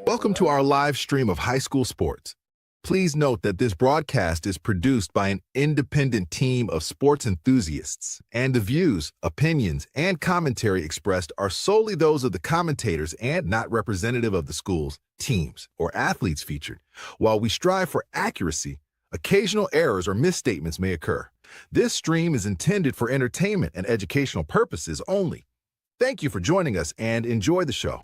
Welcome to our live stream of high school sports. Please note that this broadcast is produced by an independent team of sports enthusiasts, and the views, opinions, and commentary expressed are solely those of the commentators and not representative of the schools, teams, or athletes featured. While we strive for accuracy, occasional errors or misstatements may occur. This stream is intended for entertainment and educational purposes only. Thank you for joining us and enjoy the show.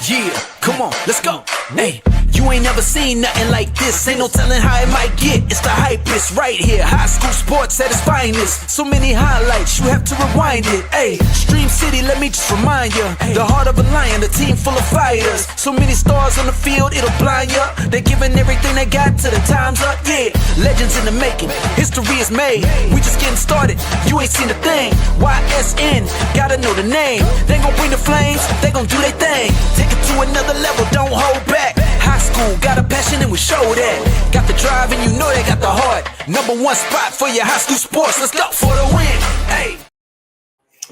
Yeah, come on, let's go. Hey, you ain't never seen nothing like this. Ain't no telling how it might get. It's the hypest right here. High school sports at its finest. So many highlights, you have to rewind it. Hey, Stream City, let me just remind you. The heart of a lion, a team full of fighters. So many stars on the field, it'll blind you. They're giving everything they got till the time's up. Yeah, legends in the making. History is made. We just getting started. You ain't seen a thing. YSN, gotta know the name. They gon' bring the flames. They gon' do their thing. Take it to another level, don't hold back. High school, got a passion and we show that. Got the drive and you know they got the heart. Number one spot for your high school sports. Let's go for the win. Hey.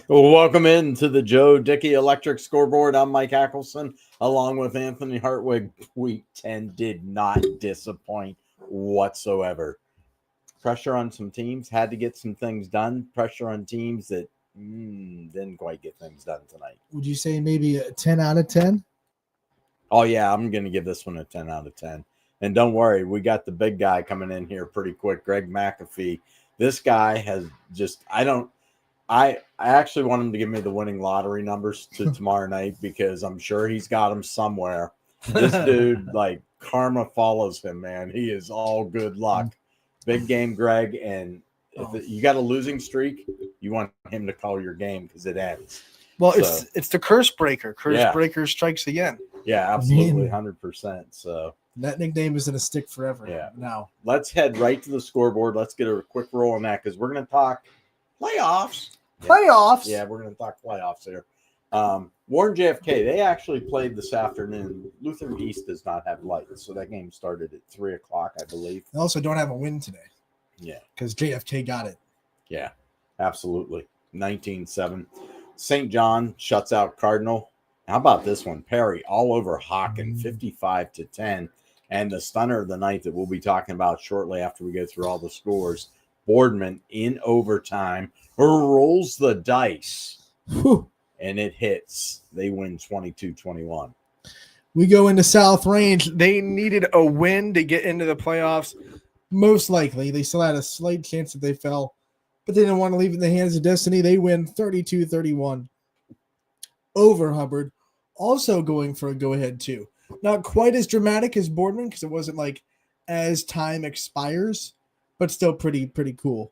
Welcome into the Joe Dickey Electric Scoreboard. I'm Mike Ackelson, along with Anthony Hartwig. Week 10 did not disappoint whatsoever. Pressure on some teams, had to get some things done. Pressure on teams that didn't quite get things done tonight. Would you say maybe a 10 out of 10? Oh, yeah, I'm going to give this one a 10 out of 10. And don't worry, we got the big guy coming in here pretty quick, Greg McAfee. This guy has just, I actually want him to give me the winning lottery numbers to tomorrow night because I'm sure he's got them somewhere. This dude, like, karma follows him, man. He is all good luck. Big game, Greg. And if you got a losing streak, you want him to call your game because it ends. Well, it's the curse breaker. Breaker strikes again. Yeah, absolutely, 100%. So that nickname is going to stick forever. Yeah. Now, let's head right to the scoreboard. Let's get a quick roll on that because we're going to talk playoffs. Playoffs? Yeah, we're going to talk playoffs here. Warren JFK, they actually played this afternoon. Lutheran East does not have lights, so that game started at 3 o'clock, I believe. they also don't have a win today. Yeah. Because JFK got it. Yeah, absolutely. 19-7. St. John shuts out Cardinal. How about this one? Perry all over Hawken, 55-10. And the stunner of the night that we'll be talking about shortly after we go through all the scores, Boardman in overtime rolls the dice. Whew. And it hits. They win 22-21. We go into South Range. They needed a win to get into the playoffs. Most likely. They still had a slight chance if they fell, but they didn't want to leave it in the hands of destiny. They win 32-31 over Hubbard. Also going for a go-ahead, too. Not quite as dramatic as Boardman because it wasn't like as time expires, but still pretty cool.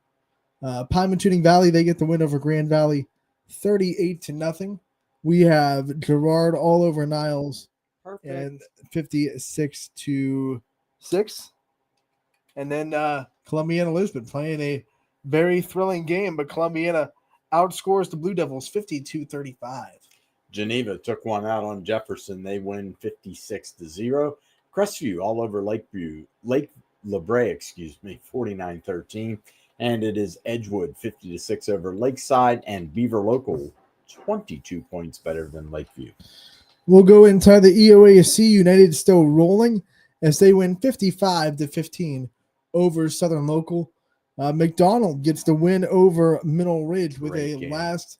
Pymatuning Valley, they get the win over Grand Valley 38-0. We have Girard all over Niles. Perfect. And 56-6. And then Columbiana Lisbon playing a very thrilling game, but Columbiana outscores the Blue Devils 52-35. Geneva took one out on Jefferson. They win 56-0. Crestview all over Lake LeBray, 49-13. And it is Edgewood 50-6 over Lakeside, and Beaver Local 22 points better than Lakeview. We'll go inside the EOAC. United still rolling as they win 55-15 over Southern Local. McDonald gets the win over Middle Ridge with a last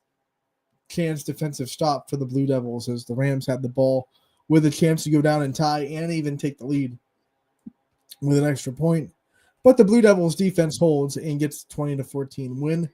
chance defensive stop for the Blue Devils as the Rams had the ball with a chance to go down and tie and even take the lead with an extra point. But the Blue Devils defense holds and gets 20-14 win.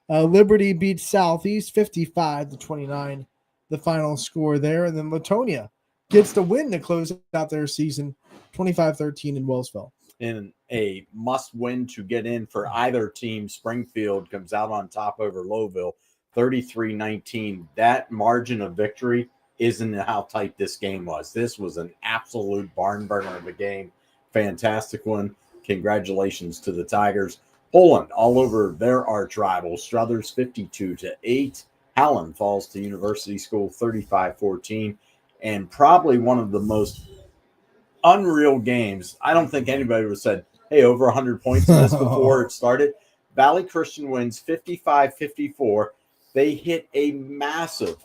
Liberty beats Southeast 55-29, the final score there. And then Latonia gets the win to close out their season 25-13 in Wellsville. In a must-win to get in for either team, Springfield comes out on top over Lowville 33-19. That margin of victory isn't how tight this game was. This was an absolute barn burner of a game. Fantastic one. Congratulations to the Tigers. Poland all over their arch rival, Struthers 52-8. Hallen falls to University School 35-14. And probably one of the most unreal games. I don't think anybody would have said, hey, over 100 points in this before it started. Valley Christian wins 55-54. They hit a massive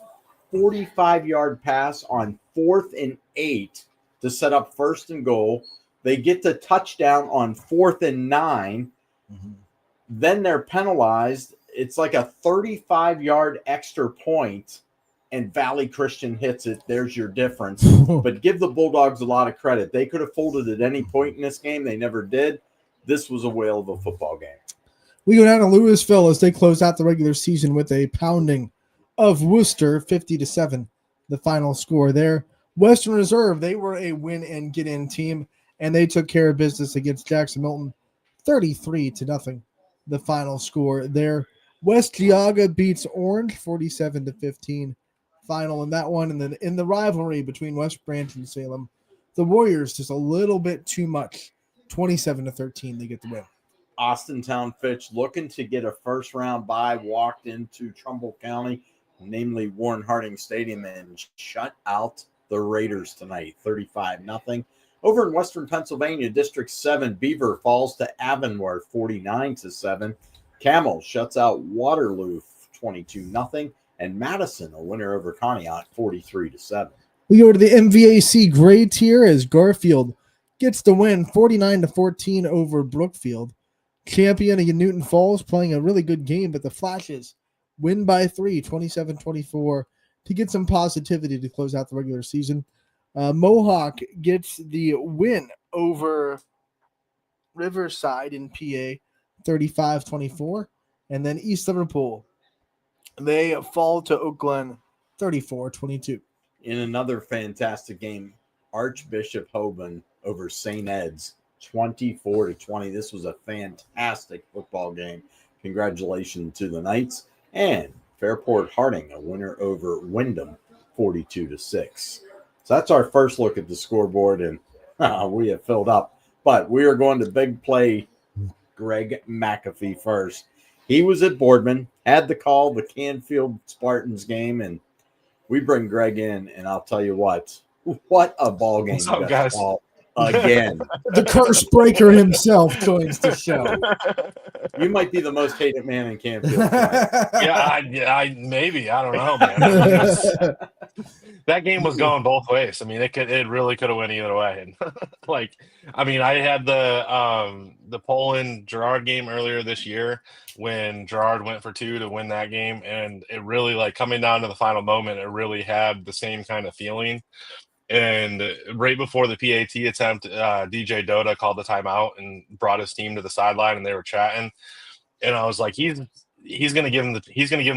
45-yard pass on 4th and 8 to set up 1st and goal. They get the touchdown on 4th and 9. Mm-hmm. Then they're penalized. It's like a 35-yard extra point, and Valley Christian hits it. There's your difference. But give the Bulldogs a lot of credit. They could have folded at any point in this game. They never did. This was a whale of a football game. We go down to Louisville as they close out the regular season with a pounding of Worcester, 50-7, the final score there. Western Reserve, they were a win-and-get-in team, and they took care of business against Jackson Milton, 33-0, the final score there. West Geauga beats Orange, 47-15, final in that one. And then in the rivalry between West Branch and Salem, the Warriors just a little bit too much, 27-13, they get the win. Austintown Fitch looking to get a first-round bye, walked into Trumbull County, namely Warren Harding Stadium, and shut out the Raiders tonight, 35-0. Over in Western Pennsylvania, District 7, Beaver falls to Avonworth, 49-7. Camel shuts out Waterloo, 22-0. And Madison, a winner over Conneaut, 43-7. We go to the MVAC gray tier as Garfield gets the win, 49-14 over Brookfield. Champion against Newton Falls playing a really good game, but the Flashes win by 3, 27-24, to get some positivity to close out the regular season. Mohawk gets the win over Riverside in PA, 35-24. And then East Liverpool, they fall to Oak Glen, 34-22. In another fantastic game, Archbishop Hoban over St. Ed's, 24-20. This was a fantastic football game. Congratulations to the Knights. And Fairport Harding, a winner over Wyndham, 42-6. So that's our first look at the scoreboard, and we have filled up. But we are going to big play Greg McAfee first. He was at Boardman, had to call the Canfield Spartans game, and we bring Greg in, and I'll tell you what a ball game. What's up, guys? Again. The curse breaker himself joins the show. You might be the most hated man in Canfield. I maybe. I don't know, man. That game was going both ways. I mean, it really could have went either way. And I had the Poland Gerard game earlier this year when Gerard went for 2 to win that game, and it really, coming down to the final moment, it really had the same kind of feeling. And right before the PAT attempt, DJ Dota called the timeout and brought his team to the sideline, and they were chatting. And I was like, he's going to give him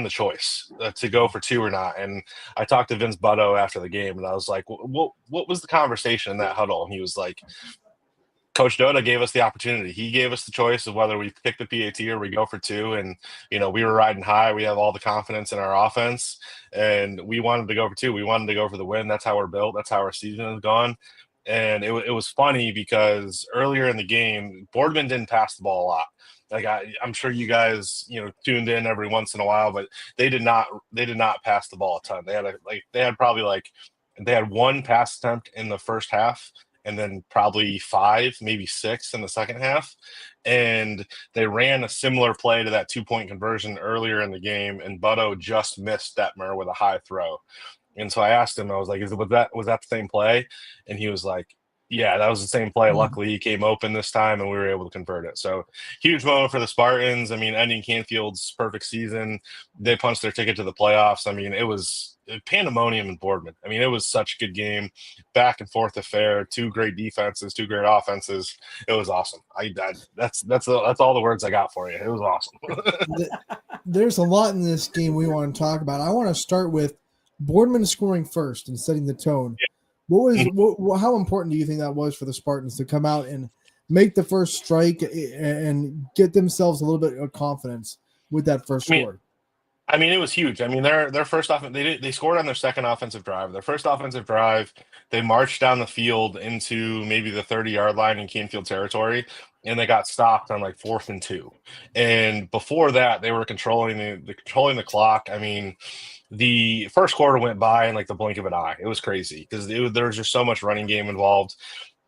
the choice to go for 2 or not. And I talked to Vince Butto after the game, and I was like, what was the conversation in that huddle? And he was like, Coach Dota gave us the opportunity. He gave us the choice of whether we pick the PAT or we go for 2. And, we were riding high. We have all the confidence in our offense, and we wanted to go for 2. We wanted to go for the win. That's how we're built. That's how our season has gone. And it was funny because earlier in the game, Boardman didn't pass the ball a lot. I'm sure you guys, tuned in every once in a while, but they did not pass the ball a ton. They had 1 pass attempt in the first half, and then probably 5, maybe 6 in the second half. And they ran a similar play to that 2-point conversion earlier in the game, and Butto just missed Detmer with a high throw. And so I asked him, I was like, was that the same play? And he was like, yeah, that was the same play. Luckily, he came open this time, and we were able to convert it. So huge moment for the Spartans. I mean, ending Canfield's perfect season. They punched their ticket to the playoffs. I mean, it was pandemonium in Boardman. I mean, it was such a good game, back and forth affair. 2 great defenses, 2 great offenses. It was awesome. That's all the words I got for you. It was awesome. There's a lot in this game we want to talk about. I want to start with Boardman scoring first and setting the tone. Yeah. How important do you think that was for the Spartans to come out and make the first strike and get themselves a little bit of confidence with that first score? I mean, it was huge. I mean, their first offense, they scored on their second offensive drive. Their first offensive drive, they marched down the field into maybe the 30-yard line in Canfield territory, and they got stopped on like 4th and 2. And before that, they were controlling the clock. I mean, the first quarter went by in like the blink of an eye. It was crazy because there was just so much running game involved.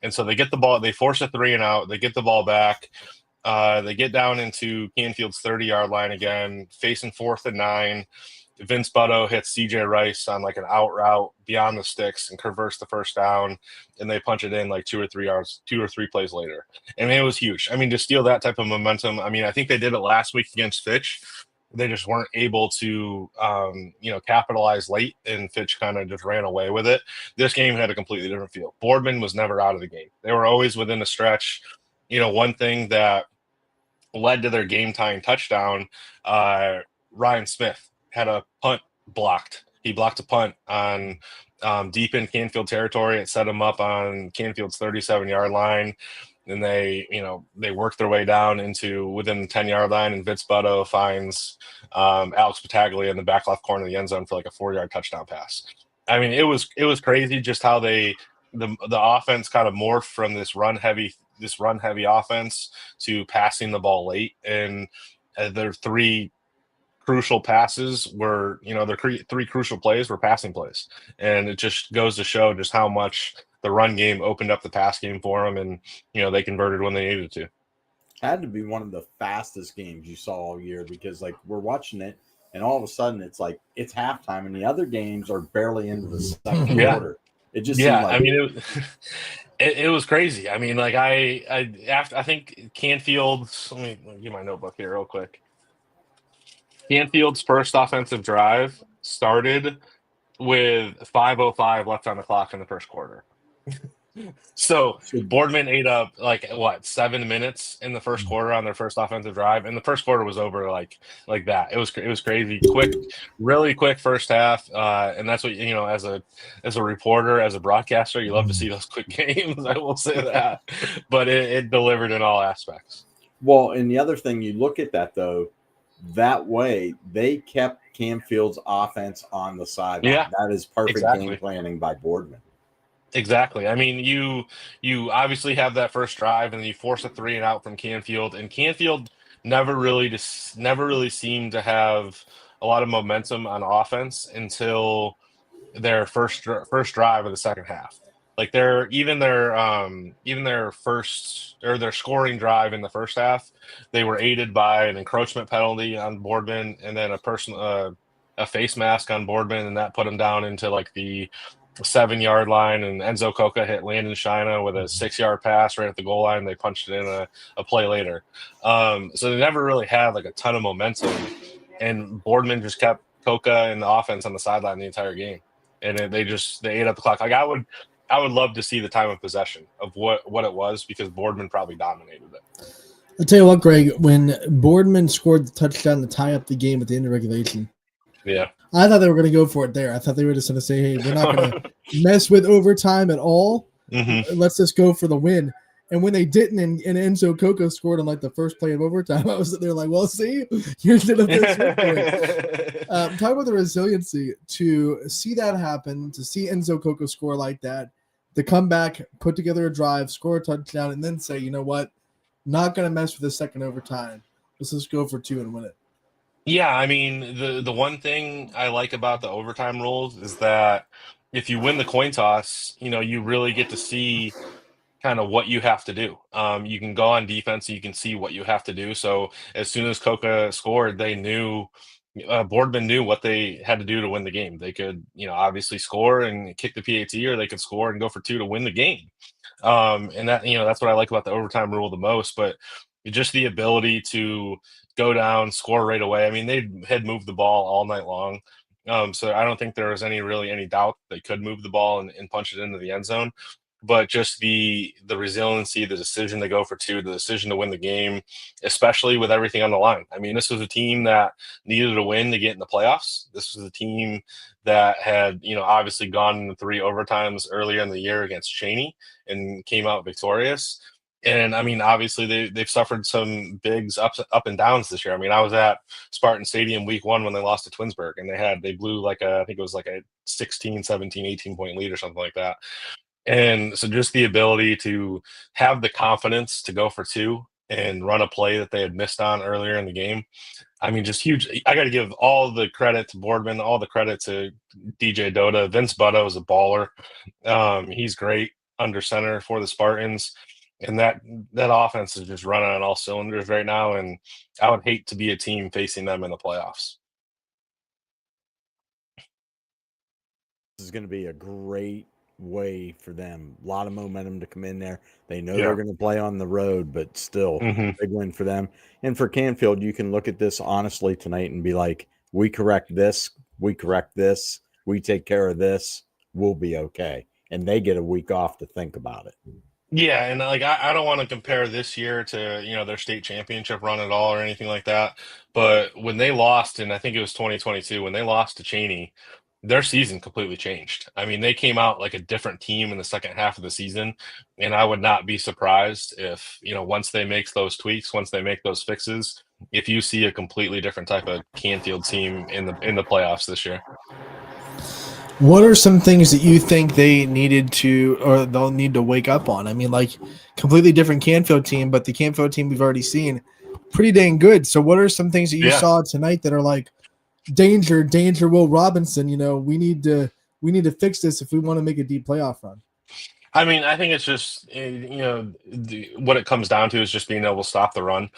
And so they get the ball, they force a 3 and out, they get the ball back. They get down into Canfield's 30-yard line again, facing 4th and 9. Vince Butto hits CJ Rice on like an out route beyond the sticks and converts the first down, and they punch it in like 2 or 3 plays later. I mean, it was huge. I mean, to steal that type of momentum, I mean, I think they did it last week against Fitch. They just weren't able to, capitalize late, and Fitch kind of just ran away with it. This game had a completely different feel. Boardman was never out of the game. They were always within a stretch. One thing that led to their game-tying touchdown, Ryan Smith had a punt blocked. He blocked a punt on deep in Canfield territory. It set him up on Canfield's 37-yard line. And they worked their way down into within the 10-yard line, and Vince Butto finds Alex Battaglia in the back left corner of the end zone for like a 4-yard touchdown pass. I mean, it was crazy just how the offense kind of morphed from this run heavy offense to passing the ball late, and their 3 crucial passes were, their 3 crucial plays were passing plays, and it just goes to show just how much the run game opened up the pass game for them, and they converted when they needed to. Had to be one of the fastest games you saw all year, because like we're watching it, and all of a sudden it's like it's halftime, and the other games are barely into the second quarter. It just seemed like, I mean, it was crazy. I mean, like I think Canfield's. Let me get my notebook here real quick. Canfield's first offensive drive started with 5:05 left on the clock in the first quarter. So Boardman ate up 7 minutes in the first quarter on their first offensive drive, and the first quarter was over like that. It was crazy quick, really quick first half, and that's what as a reporter, as a broadcaster, you love to see those quick games. I will say that, but it delivered in all aspects. Well, and the other thing, you look at that though, that way they kept Canfield's offense on the sideline. Yeah, that is perfect game planning by Boardman. Exactly. I mean, you obviously have that first drive, and then you force a 3 and out from Canfield, and Canfield never really seemed to have a lot of momentum on offense until their first drive of the second half. Like their scoring drive in the first half, they were aided by an encroachment penalty on Boardman, and then a face mask on Boardman, and that put him down into like the 7-yard line, and Enzo Coca hit Landon Shina with a 6-yard pass right at the goal line. They punched it in a play later. So they never really had like a ton of momentum, and Boardman just kept Coca and the offense on the sideline the entire game, and they ate up the clock. Like I would love to see the time of possession of what it was, because Boardman probably dominated it. I'll tell you what, Greg, when Boardman scored the touchdown to tie up the game at the end of regulation, yeah, I thought they were going to go for it there. I thought they were just going to say, hey, we're not going to mess with overtime at all. Mm-hmm. Let's just go for the win. And when they didn't, and Enzo Coco scored on like the first play of overtime, I was sitting there like, well, see, you should have this. Talk about the resiliency to see that happen, to see Enzo Coco score like that, to come back, put together a drive, score a touchdown, and then say, you know what, not going to mess with the second overtime. Let's just go for 2 and win it. Yeah, I mean, the one thing I like about the overtime rules is that if you win the coin toss, you really get to see kind of what you have to do. You can go on defense, and you can see what you have to do. So as soon as Coca scored, they knew, Boardman knew what they had to do to win the game. They could, obviously score and kick the PAT, or they could score and go for 2 to win the game. And that, that's what I like about the overtime rule the most. But just the ability to go down, score right away. I mean, they had moved the ball all night long. So I don't think there was any doubt they could move the ball and punch it into the end zone. But just the resiliency, the decision to go for 2, the decision to win the game, especially with everything on the line. I mean, this was a team that needed a win to get in the playoffs. This was a team that had, obviously gone into 3 overtimes earlier in the year against Cheney and came out victorious. And I mean, obviously they've suffered some bigs up and downs this year. I mean, I was at Spartan Stadium week 1 when they lost to Twinsburg, and they blew I think it was like a 16, 17, 18 point lead or something like that. And so just the ability to have the confidence to go for two and run a play that they had missed on earlier in the game. I mean, just huge. I got to give all the credit to Boardman, all the credit to DJ Dota. Vince Butta is a baller. He's great under center for the Spartans. And that offense is just running on all cylinders right now. And I would hate to be a team facing them in the playoffs. This is going to be a great way for them. A lot of momentum to come in there. They know Yeah. they're going to play on the road, but still big win for them. And for Canfield, you can look at this honestly tonight and be like, we correct this, we take care of this, we'll be okay. And they get a week off to think about it. Yeah, and like I don't want to compare this year to their state championship run at all or anything like that. But when they lost, and I think it was 2022, when they lost to Cheney, their season completely changed. I mean, they came out like a different team in the second half of the season, and I would not be surprised if once they make those tweaks, once they make those fixes, if you see a completely different type of Canfield team in the playoffs this year. What are some things that you think they needed to, or they'll need to wake up on? I mean, like completely different Canfield team, but the Canfield team we've already seen pretty dang good. So what are some things that you saw tonight that are like danger, Will Robinson, we need to fix this if we want to make a deep playoff run? I mean, I think it's just, what it comes down to is just being able to stop the run.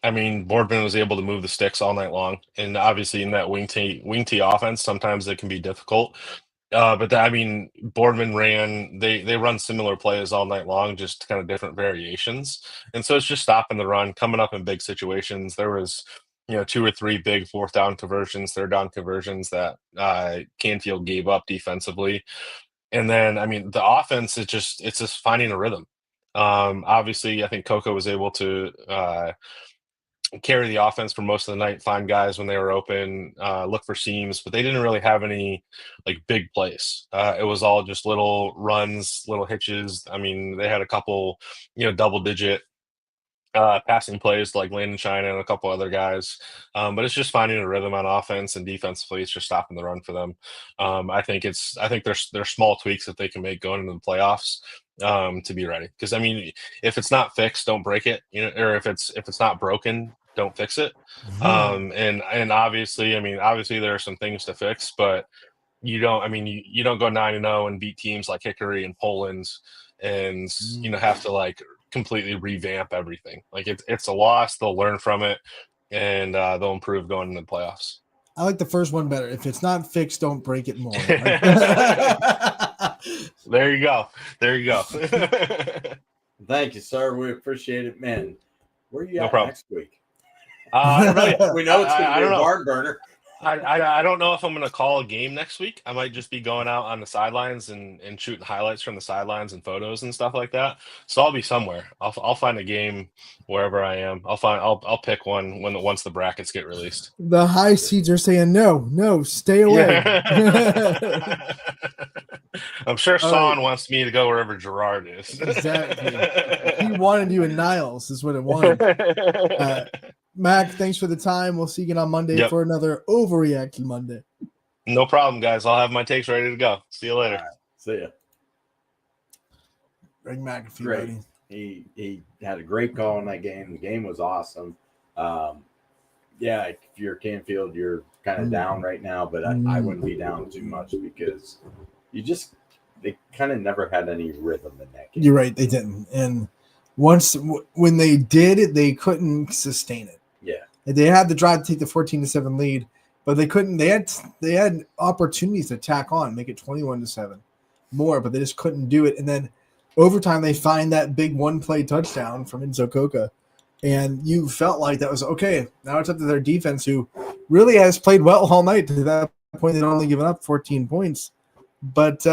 I mean, Boardman was able to move the sticks all night long. And obviously in that wing tee offense, sometimes it can be difficult. But Boardman they run similar plays all night long, just kind of different variations. And so it's just stopping the run, coming up in big situations. There was, 2 or 3 big fourth down conversions, third down conversions that Canfield gave up defensively. And then, the offense, it's just finding a rhythm. Obviously, I think Coco was able to carry the offense for most of the night, find guys when they were open, look for seams, but they didn't really have any like big plays. It was all just little runs, little hitches. I mean, they had a couple, double-digit passing plays like Landon China and a couple other guys. But it's just finding a rhythm on offense, and defensively it's just stopping the run for them. I think there's small tweaks that they can make going into the playoffs to be ready. Because if it's not fixed, don't break it. Or if it's not broken, don't fix it. And obviously, there are some things to fix, but you don't go 9-0 and beat teams like Hickory and Poland and have to like completely revamp everything. Like it's a loss. They'll learn from it, and they'll improve going into the playoffs. I like the first one better. If it's not fixed, don't break it more. There you go. Thank you, sir. We appreciate it, man. Where are you at next week? We know it's going to be a barn burner. I don't know if I'm going to call a game next week. I might just be going out on the sidelines and shooting highlights from the sidelines and photos and stuff like that. So I'll be somewhere. I'll find a game wherever I am. I'll pick one once the brackets get released. The high seeds are saying no, stay away. I'm sure Son wants me to go wherever Gerard is. Exactly. He wanted you in Niles, is what it wanted. Mac, thanks for the time. We'll see you again on Monday for another Overreaction Monday. No problem, guys. I'll have my takes ready to go. See you later. Right. See ya. Greg McAfee, great. Buddy. He had a great call in that game. The game was awesome. If you're Canfield, you're kind of down right now, but I wouldn't be down too much because they kind of never had any rhythm in that game. You're right, they didn't. And when they did, they couldn't sustain it. Yeah. They had the drive to take the 14-7 lead, but they couldn't. They had opportunities to tack on, make it 21-7 more, but they just couldn't do it. And then overtime, they find that big one-play touchdown from Enzo Coca, and you felt like that was okay. Now it's up to their defense, who really has played well all night. To that point, they'd only given up 14 points, but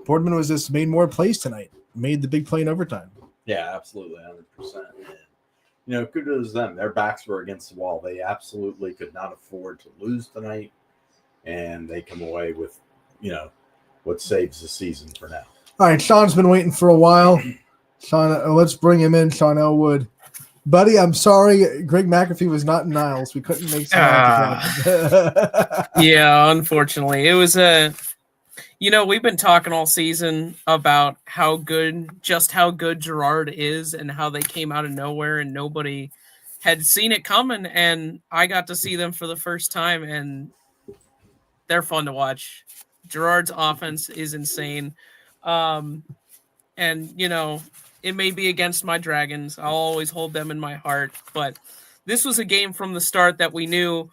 Boardman was just made more plays tonight, made the big play in overtime. Yeah, absolutely, 100%. And, kudos to them. Their backs were against the wall. They absolutely could not afford to lose tonight, and they come away with, what saves the season for now. All right, Sean's been waiting for a while. Sean, let's bring him in, Sean Elwood. Buddy, I'm sorry, Greg McAfee was not in Niles. We couldn't make some happen. Yeah, unfortunately. It was We've been talking all season about how good Girard is and how they came out of nowhere and nobody had seen it coming. And I got to see them for the first time, and they're fun to watch. Girard's offense is insane. And, it may be against my Dragons. I'll always hold them in my heart. But this was a game from the start that we knew,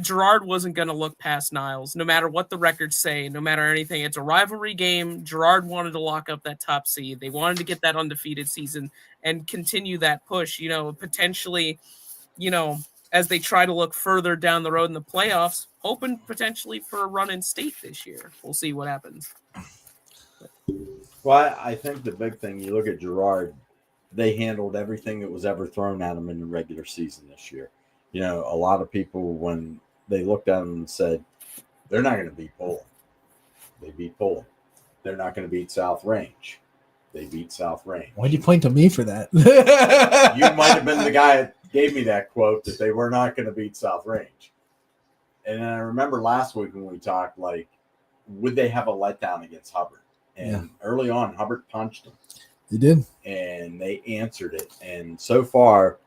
Girard wasn't going to look past Niles, no matter what the records say, no matter anything. It's a rivalry game. Girard wanted to lock up that top seed. They wanted to get that undefeated season and continue that push, potentially, as they try to look further down the road in the playoffs, hoping potentially for a run in state this year. We'll see what happens. Well, I think the big thing, you look at Girard, they handled everything that was ever thrown at them in the regular season this year. A lot of people, when they looked at them and said, they're not going to beat Poland. They beat Poland. They're not going to beat South Range. They beat South Range. Why'd you point to me for that? You might have been the guy that gave me that quote that they were not going to beat South Range. And I remember last week when we talked, would they have a letdown against Hubbard? And early on, Hubbard punched them. They did. And they answered it. And so far,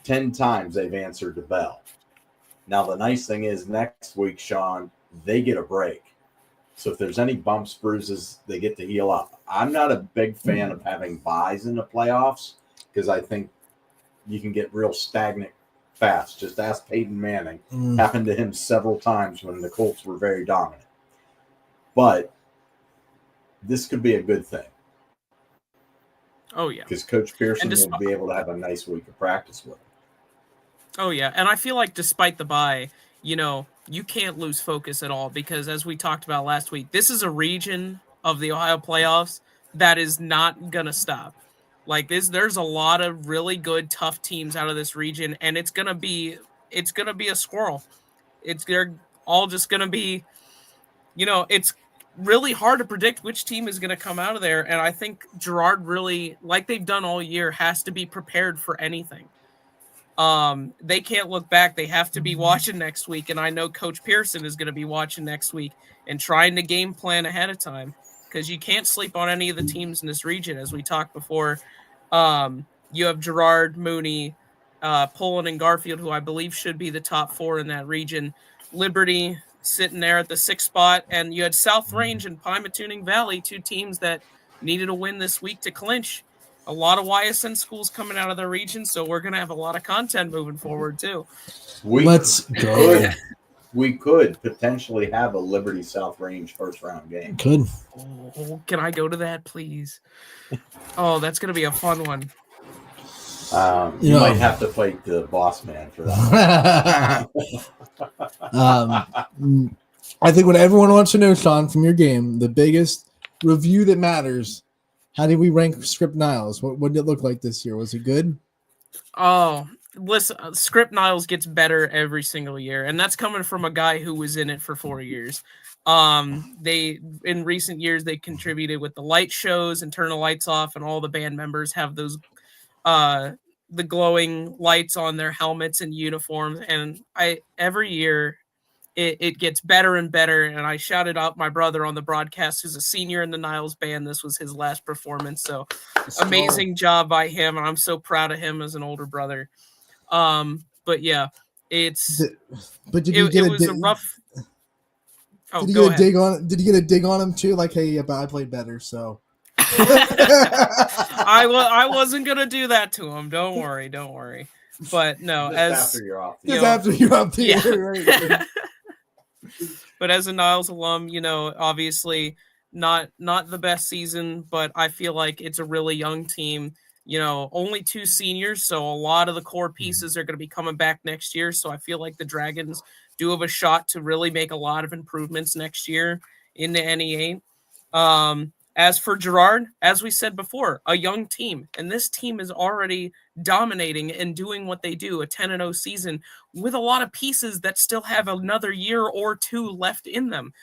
10 times they've answered the bell. Now, the nice thing is next week, Sean, they get a break. So if there's any bumps, bruises, they get to heal up. I'm not a big fan of having buys in the playoffs because I think you can get real stagnant fast. Just ask Peyton Manning. Happened to him several times when the Colts were very dominant. But this could be a good thing. Oh, yeah. Because Coach Pearson will be able to have a nice week of practice with him. Oh, yeah. And I feel like despite the bye, you can't lose focus at all because as we talked about last week, this is a region of the Ohio playoffs that is not going to stop. There's a lot of really good, tough teams out of this region, and it's going to be a squirrel. They're all just going to be, it's really hard to predict which team is going to come out of there. And I think Girard really, like they've done all year, has to be prepared for anything. They can't look back. They have to be watching next week. And I know Coach Pearson is going to be watching next week and trying to game plan ahead of time because you can't sleep on any of the teams in this region. As we talked before, you have Girard, Mooney, Poland, and Garfield, who I believe should be the top 4 in that region. Liberty sitting there at the 6th spot, and you had South Range and Pymatuning Valley, 2 teams that needed a win this week to clinch. A lot of YSN schools coming out of their region, so we're going to have a lot of content moving forward too. Let's go. We could potentially have a Liberty South Range first round game. Could. Oh, can I go to that, please? Oh, that's going to be a fun one. You might have to fight the boss man for that. I think what everyone wants to know, Sean, from your game, the biggest review that matters, how did we rank Script Niles? What did it look like this year? Was it good? Oh, listen, Script Niles gets better every single year, and that's coming from a guy who was in it for 4 years. They, in recent years, they contributed with the light shows and turn the lights off, and all the band members have those the glowing lights on their helmets and uniforms. And every year it gets better and better. And I shouted out my brother on the broadcast, who's a senior in the Niles band. This was his last performance. So amazing job by him. And I'm so proud of him as an older brother. But yeah, it was a rough. Oh, did you get a dig on? Did you get a dig on him too? Like, hey, but I played better, so. I wasn't gonna do that to him. Don't worry. But no, after you're off, after you're off the air, right? But as a Niles alum, obviously not the best season, but I feel like it's a really young team. Only 2 seniors, so a lot of the core pieces are going to be coming back next year. So I feel like the Dragons do have a shot to really make a lot of improvements next year in the NE8. As for Girard, as we said before, a young team, and this team is already dominating and doing what they do, a 10-0 season with a lot of pieces that still have another year or 2 left in them.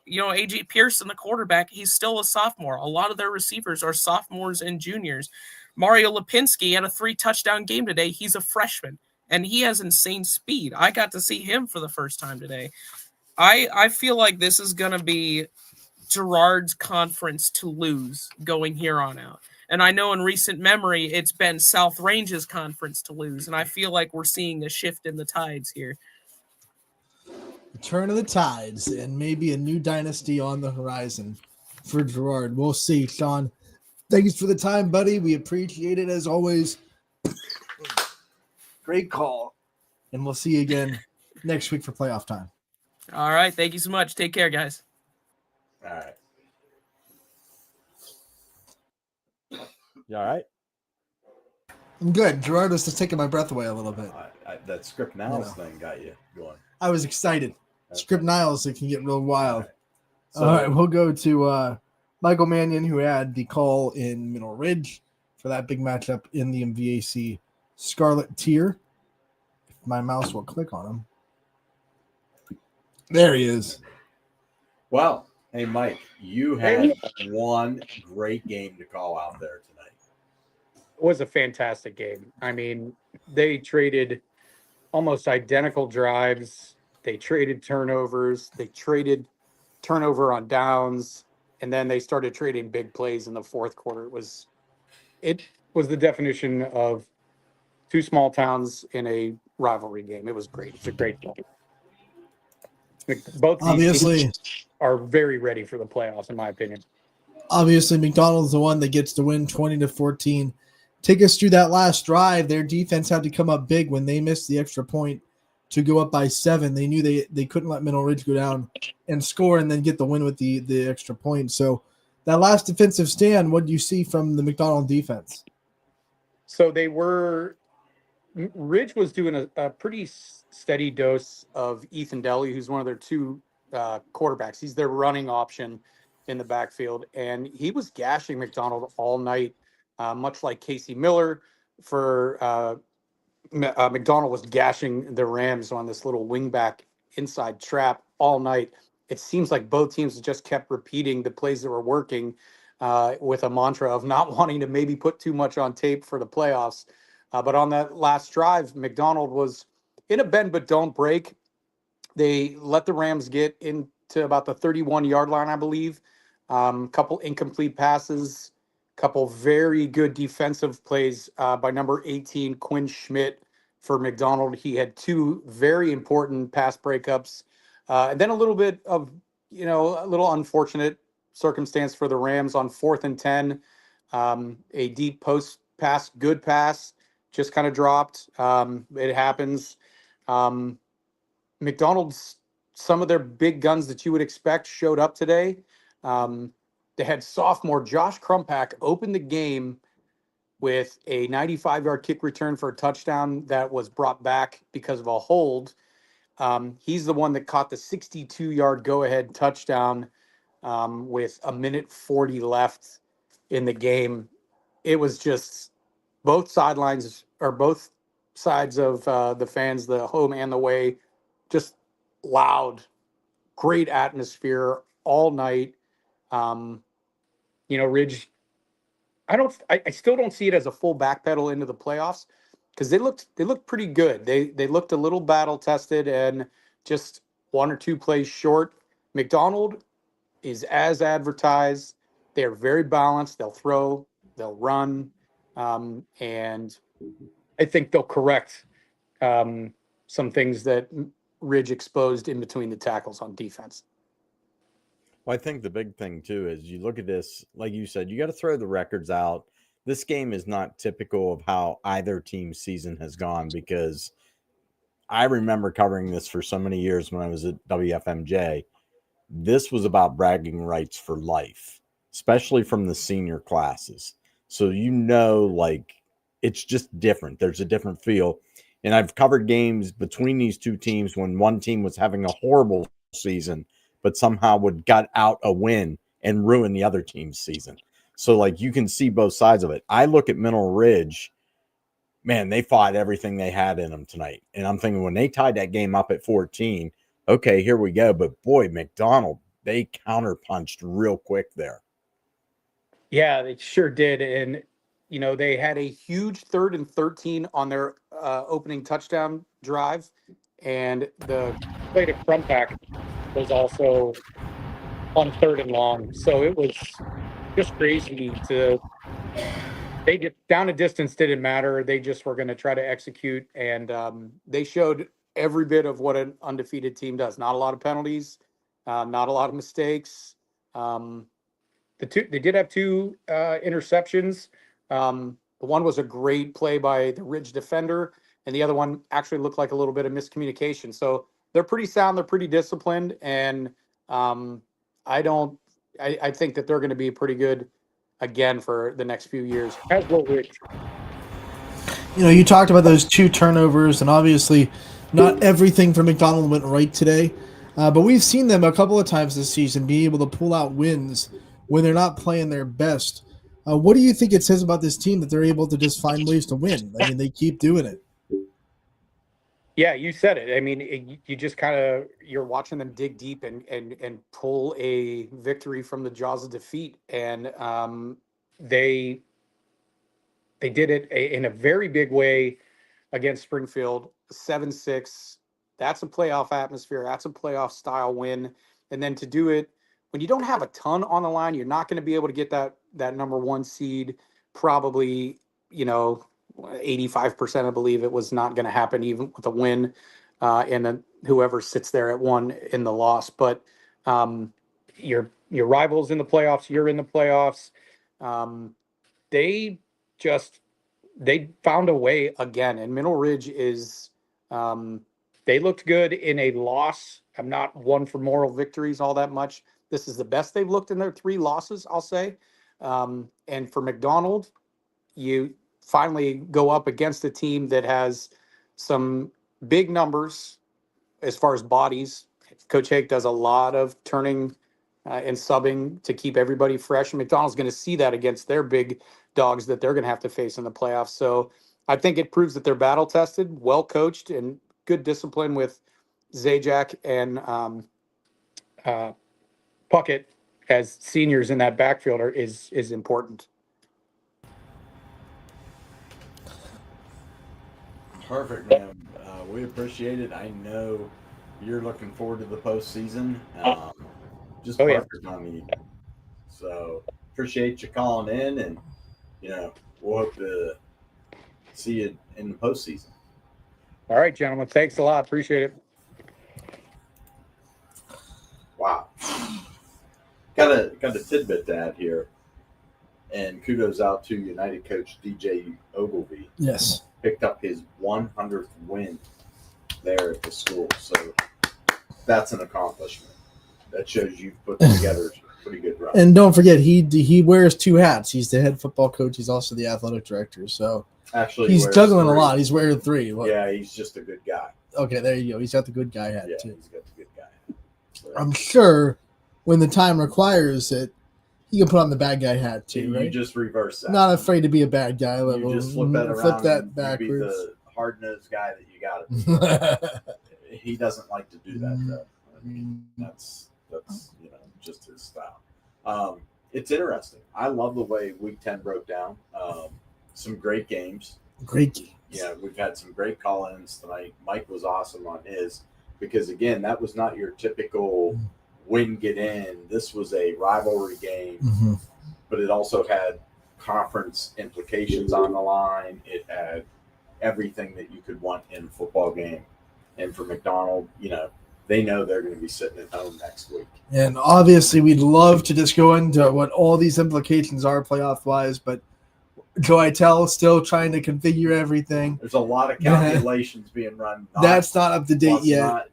A.J. Pearson, the quarterback, he's still a sophomore. A lot of their receivers are sophomores and juniors. Mario Lipinski had a 3-touchdown game today. He's a freshman, and he has insane speed. I got to see him for the first time today. I feel like this is going to be Gerard's conference to lose going here on out. And I know in recent memory, it's been South Range's conference to lose. And I feel like we're seeing a shift in the tides here. The turn of the tides and maybe a new dynasty on the horizon for Gerard. We'll see. Sean, thanks for the time, buddy. We appreciate it as always. Great call. And we'll see you again next week for playoff time. All right. Thank you so much. Take care, guys. All right. You all right? I'm good. Gerard was just taking my breath away a little bit. That Script Niles thing got you going. I was excited. Okay. Script Niles, it can get real wild. So, All right, we'll go to Michael Mannion, who had the call in Middle Ridge for that big matchup in the MVAC Scarlet tier. If my mouse will click on him. There he is. well, hey, Mike, you had one great game to call out there tonight. It was a fantastic game. I mean, they traded almost identical drives. They traded turnovers. They traded turnover on downs, and then they started trading big plays in the fourth quarter. It was the definition of two small towns in a rivalry game. It was great. It's a great game. Both Obviously, teams are very ready for the playoffs, in my opinion. Obviously, McDonald's the one that gets to win 20-14. Take us through that last drive. Their defense had to come up big when they missed the extra point to go up by 7. They knew they couldn't let Middle Ridge go down and score and then get the win with the extra point. So that last defensive stand, what do you see from the McDonald defense? So Ridge was doing a pretty steady dose of Ethan Daly, who's one of their two quarterbacks. He's their running option in the backfield, and he was gashing McDonald all night, much like Casey Miller for McDonald was gashing the Rams on this little wingback inside trap all night. It seems like both teams just kept repeating the plays that were working with a mantra of not wanting to maybe put too much on tape for the playoffs. But on that last drive, McDonald was in a bend but don't break. They let the Rams get into about the 31-yard line, I believe. Couple incomplete passes, couple very good defensive plays by number 18, Quinn Schmidt, for McDonald. He had two very important pass breakups. And then a little bit of, a little unfortunate circumstance for the Rams on 4th and 10. A deep post pass, good pass, just kind of dropped. It happens. McDonald's, some of their big guns that you would expect showed up today. They had sophomore Josh Crumpack open the game with a 95-yard kick return for a touchdown that was brought back because of a hold. He's the one that caught the 62-yard go-ahead touchdown with a minute 40 left in the game. It was just both sides of the fans, the home and the away, just loud, great atmosphere all night. Ridge, I still don't see it as a full backpedal into the playoffs because they looked pretty good. They looked a little battle tested and just one or two plays short. McDonald is as advertised. They're very balanced. They'll throw, they'll run, and I think they'll correct some things that Ridge exposed in between the tackles on defense. Well, I think the big thing, too, is you look at this, like you said, you got to throw the records out. This game is not typical of how either team's season has gone because I remember covering this for so many years when I was at WFMJ. This was about bragging rights for life, especially from the senior classes. So, it's just different. There's a different feel. And I've covered games between these two teams when one team was having a horrible season, but somehow got out a win and ruin the other team's season. So, you can see both sides of it. I look at Middle Ridge, man, they fought everything they had in them tonight. And I'm thinking when they tied that game up at 14, okay, here we go. But, boy, McDonald, they counterpunched real quick there. Yeah, they sure did. And, they had a huge 3rd and 13 on their opening touchdown drive. And the play to Crumpack was also on 3rd and long. So it was just crazy they did down a distance didn't matter. They just were going to try to execute, and they showed every bit of what an undefeated team does. Not a lot of penalties, not a lot of mistakes. They did have 2 interceptions. The one was a great play by the Ridge defender, and the other one actually looked like a little bit of miscommunication. So they're pretty sound, they're pretty disciplined, and I think that they're going to be pretty good again for the next few years. As will Ridge. You talked about those 2 turnovers, and obviously not everything for McDonald went right today, but we've seen them a couple of times this season be able to pull out wins when they're not playing their best. What do you think it says about this team that they're able to just find ways to win? I mean, they keep doing it. Yeah, you said it. I mean, you just you're watching them dig deep and pull a victory from the jaws of defeat, and they did it in a very big way against Springfield, 7-6. That's a playoff atmosphere. That's a playoff style win, and then to do it when you don't have a ton on the line, you're not going to be able to get that number 1 seed. Probably, 85%, I believe it was not going to happen even with a win, and then whoever sits there at 1 in the loss. But your rivals in the playoffs, you're in the playoffs. They found a way again, and Middle Ridge is they looked good in a loss. I'm not one for moral victories all that much. This is the best they've looked in their 3 losses, I'll say. And for McDonald, you finally go up against a team that has some big numbers as far as bodies. Coach Hake does a lot of turning and subbing to keep everybody fresh. And McDonald's going to see that against their big dogs that they're going to have to face in the playoffs. So I think it proves that they're battle tested, well coached, and good discipline with Zajac and Puckett as seniors in that backfield is important. Perfect, man. We appreciate it. I know you're looking forward to the postseason. Just perfect on you. So appreciate you calling in, and we'll hope to see you in the postseason. All right, gentlemen. Thanks a lot. Appreciate it. Wow. Got a tidbit to add here, and kudos out to United coach DJ Ogilvy. Yes. Picked up his 100th win there at the school. So that's an accomplishment. That shows you've put together a pretty good run. And don't forget, he wears 2 hats. He's the head football coach. He's also the athletic director. So actually, he's juggling 3. A lot. He's wearing 3. What? Yeah, he's just a good guy. Okay, there you go. He's got the good guy hat, too. He's got the good guy hat. So, I'm sure when the time requires it, he can put on the bad guy hat, too, right? You just reverse that. Not afraid to be a bad guy. You just flip that around. Flip that and backwards. be the hard-nosed guy that you got to be. He doesn't like to do that, though. I mean, that's just his style. It's interesting. I love the way Week 10 broke down. Some great games. Great games. Yeah, we've had some great call-ins tonight. Mike was awesome on his because, again, that was not your typical win, get in. This was a rivalry game, but it also had conference implications on the line. It had everything that you could want in a football game. And for McDonald, they know they're going to be sitting at home next week. And obviously, we'd love to just go into what all these implications are playoff-wise, but Joe Itel still trying to configure everything. There's a lot of calculations being run. That's not up to date yet.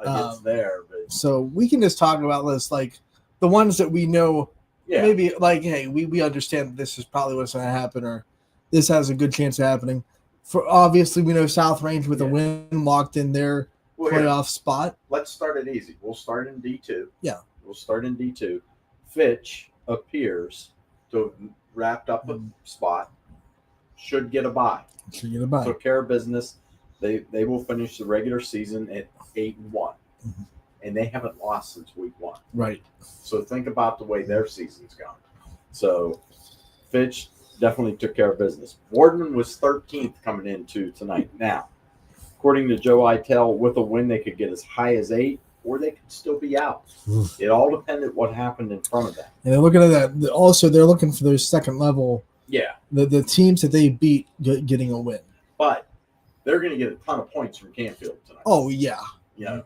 It's there. But. So we can just talk about this, like the ones that we know. Yeah. Maybe like, hey, we understand that this is probably what's going to happen, or this has a good chance of happening. For obviously, we know South Range with a win locked in their playoff spot. Let's start it easy. We'll start in D2. Yeah. We'll start in D2. Fitch appears to have wrapped up a spot. Should get a bye. Took care of business. They will finish the regular season at 8-1. And they haven't lost since week 1. Right. So think about the way their season's gone. So Fitch definitely took care of business. Boardman was 13th coming into tonight. Now, according to Joe Itel, with a win, they could get as high as 8. or they could still be out. It all depended what happened in front of them. And they're looking at that. Also, they're looking for those second level, Yeah, the teams that they beat getting a win. but they're going to get a ton of points from Canfield tonight. Oh, yeah. You know,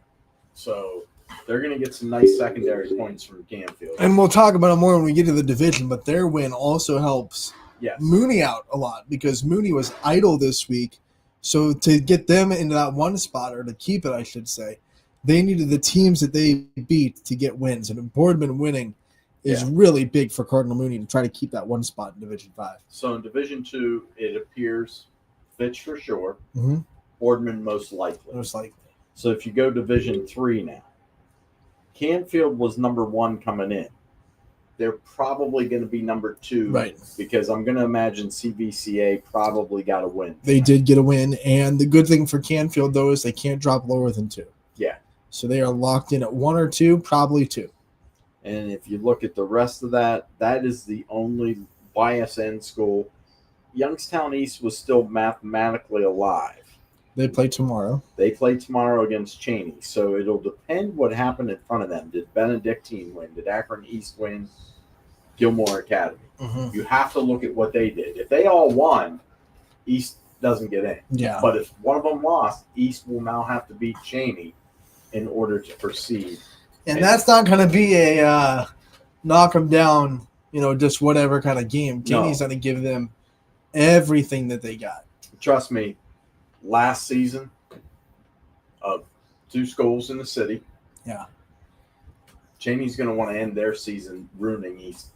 so they're going to get some nice secondary points from Canfield. And we'll talk about it more when we get to the division, but their win also helps Yes. Mooney out a lot because Mooney was idle this week. So to get them into that one spot, or to keep it, I should say, they needed the teams that they beat to get wins. And Boardman winning is really big for Cardinal Mooney to try to keep that one spot in Division 5. So in Division 2, it appears Fitch for sure, Mm-hmm. Boardman most likely. Most likely. So if you go Division 3 now, Canfield was number 1 coming in. They're probably going to be number 2, Right. Because I'm going to imagine CVCA probably got a win. They did get a win. And the good thing for Canfield, though, is they can't drop lower than 2. Yeah. So they are locked in at 1 or 2, probably 2. And if you look at the rest of that, that is the only YSN school. Youngstown East was still mathematically alive. They play tomorrow. They play tomorrow against Cheney. So it'll depend what happened in front of them. Did Benedictine win? Did Akron East win? Gilmore Academy. Mm-hmm. You have to look at what they did. If they all won, East doesn't get in. Yeah. But if one of them lost, East will now have to beat Cheney in order to proceed. And that's not going to be a knock them down, just whatever kind of game. Cheney's going to give them everything that they got. Trust me, last season of 2 schools in the city, Yeah. Cheney's going to want to end their season ruining East.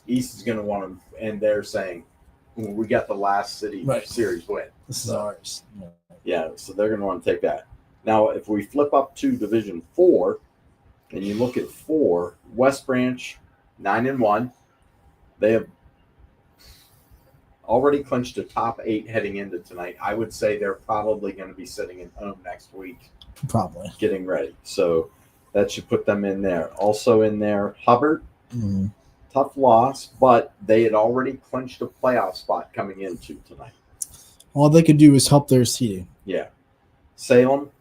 East is going to want to end their saying, well, we got the last city series win. This is ours. Yeah, so they're going to want to take that. Now, if we flip up to Division 4, and you look at 4, West Branch, 9-1. They have already clinched a top 8 heading into tonight. I would say they're probably going to be sitting at home next week. Probably. Getting ready. So that should put them in there. Also in there, Hubbard. Mm-hmm. Tough loss, but they had already clinched a playoff spot coming into tonight. All they could do is help their seeding. Yeah. Salem,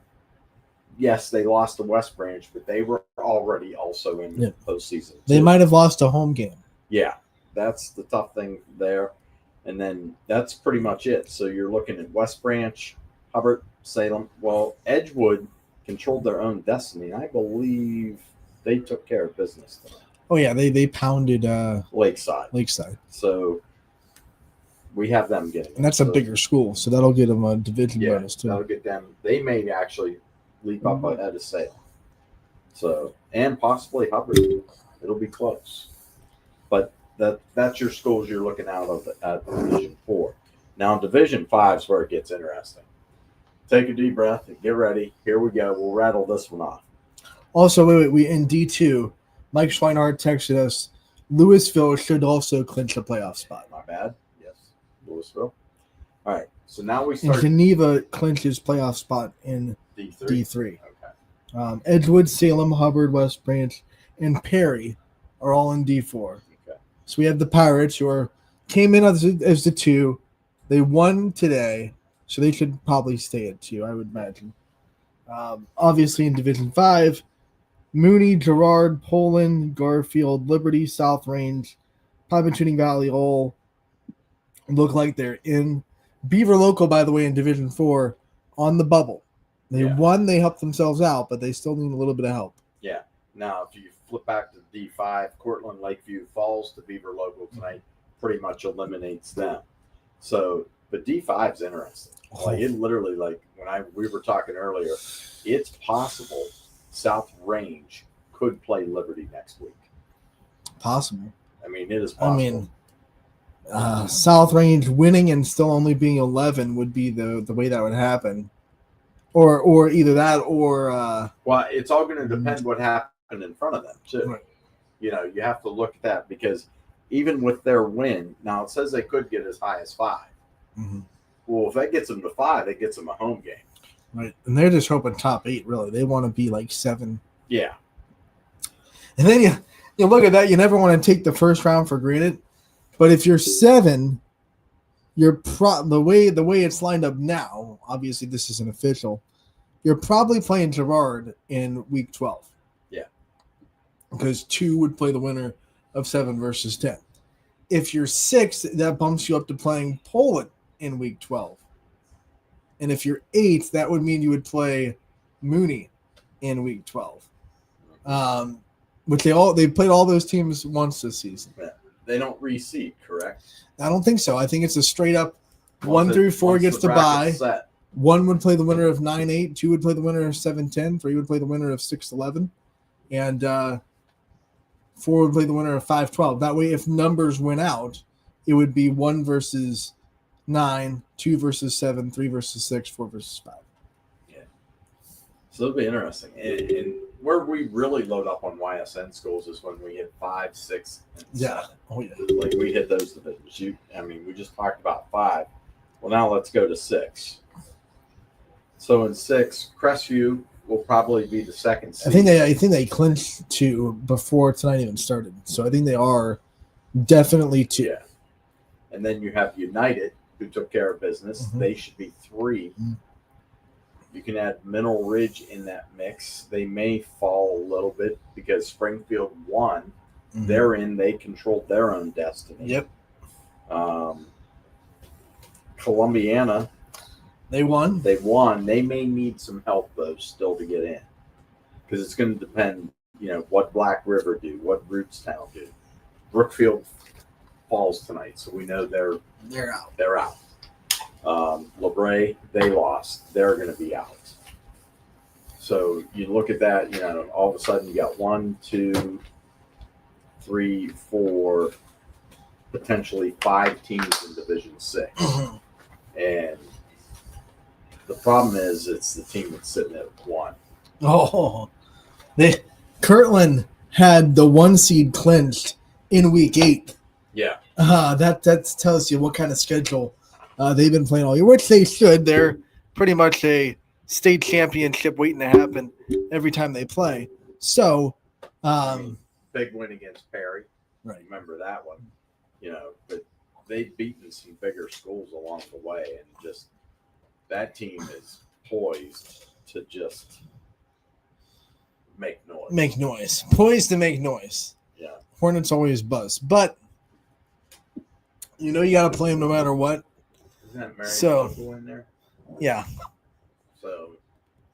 yes, they lost to West Branch, but they were already also in the postseason. They might have lost a home game. Yeah, that's the tough thing there. And then that's pretty much it. So you're looking at West Branch, Hubbard, Salem. Well, Edgewood controlled their own destiny. I believe they took care of business tonight. Oh, yeah, they pounded Lakeside. So we have them getting. And that's a bigger school, so that'll get them a division bonus, too. That'll get them. They may actually leap up ahead of Salem. So, and possibly Hubbard. It'll be close. But that's your schools you're looking out of at Division 4. Now, Division 5 is where it gets interesting. Take a deep breath and get ready. Here we go. We'll rattle this one off. Also, we in D2, Mike Schweinhardt texted us, Louisville should also clinch a playoff spot. My bad. Yes, Louisville. All right. So now we start. And Geneva clinches playoff spot in D3. Okay. Edgewood, Salem, Hubbard, West Branch, and Perry are all in D4. Okay. So we have the Pirates who came in as the 2. They won today, so they should probably stay at 2, I would imagine. Obviously in Division 5, Mooney, Girard, Poland, Garfield, Liberty, South Range, Pymatuning Valley all look like they're in. Beaver Local, by the way, in Division 4 on the bubble. They won, they helped themselves out, but they still need a little bit of help. Yeah. Now, if you flip back to D5, Cortland, Lakeview falls to Beaver Local tonight, pretty much eliminates them. So, but D5 is interesting. Like it literally, like when we were talking earlier, it's possible South Range could play Liberty next week. Possible. I mean, it is possible. I mean, South Range winning and still only being 11 would be the way that would happen. Or either that or well, it's all going to depend what happened in front of them too. Right. You have to look at that because even with their win, now it says they could get as high as 5. Mm-hmm. Well, if that gets them to 5, it gets them a home game. Right, and they're just hoping top 8. Really, they want to be like 7. Yeah, and then you look at that. You never want to take the first round for granted, but if you're 7, you're the way it's lined up now. Obviously, this isn't official, you're probably playing Girard in week 12. Yeah. Because 2 would play the winner of 7 versus 10. If you're 6, that bumps you up to playing Poland in week 12. And if you're 8, that would mean you would play Mooney in week 12. Which they played all those teams once this season. Yeah. They don't reseed, correct? I don't think so. I think it's a straight up 1 through 4 gets to bye. Set. 1 would play the winner of 9-8. 2 would play the winner of 7-10. 3 would play the winner of 6-11. And 4 would play the winner of 5-12. That way, if numbers went out, it would be 1 versus 9, 2 versus 7, 3 versus 6, 4 versus 5. Yeah. So it'll be interesting. And where we really load up on YSN schools is when we hit 5, 6, and 7. Oh, yeah. Like we hit those divisions. We just talked about 5. Well, now let's go to 6. So in 6, Crestview will probably be the second seed. I think they clinched 2 before tonight even started. So I think they are definitely 2. Yeah. And then you have United, who took care of business. Mm-hmm. They should be 3. Mm-hmm. You can add Mineral Ridge in that mix. They may fall a little bit because Springfield won. Mm-hmm. They're in. They controlled their own destiny. Yep. Columbiana. They won. They won. They may need some help, though, still to get in. Because it's going to depend, what Black River do, what Rootstown do. Brookfield falls tonight, so we know they're out. They're out. LeBray, they lost. They're going to be out. So you look at that, all of a sudden you got 1, 2, 3, 4, potentially 5 teams in Division 6. Mm-hmm. And the problem is it's the team that's sitting at 1. Oh, Kirtland had the 1 seed clinched in week 8. Yeah. That tells you what kind of schedule they've been playing all year, which they should. They're pretty much a state championship waiting to happen every time they play. So, big win against Perry. Right. Remember that one. But they've beaten some bigger schools along the way, and just that team is poised to just make noise. Poised to make noise. Yeah. Hornets always buzz, but you got to play them no matter what. Isn't that Marion So, in there? Yeah. So,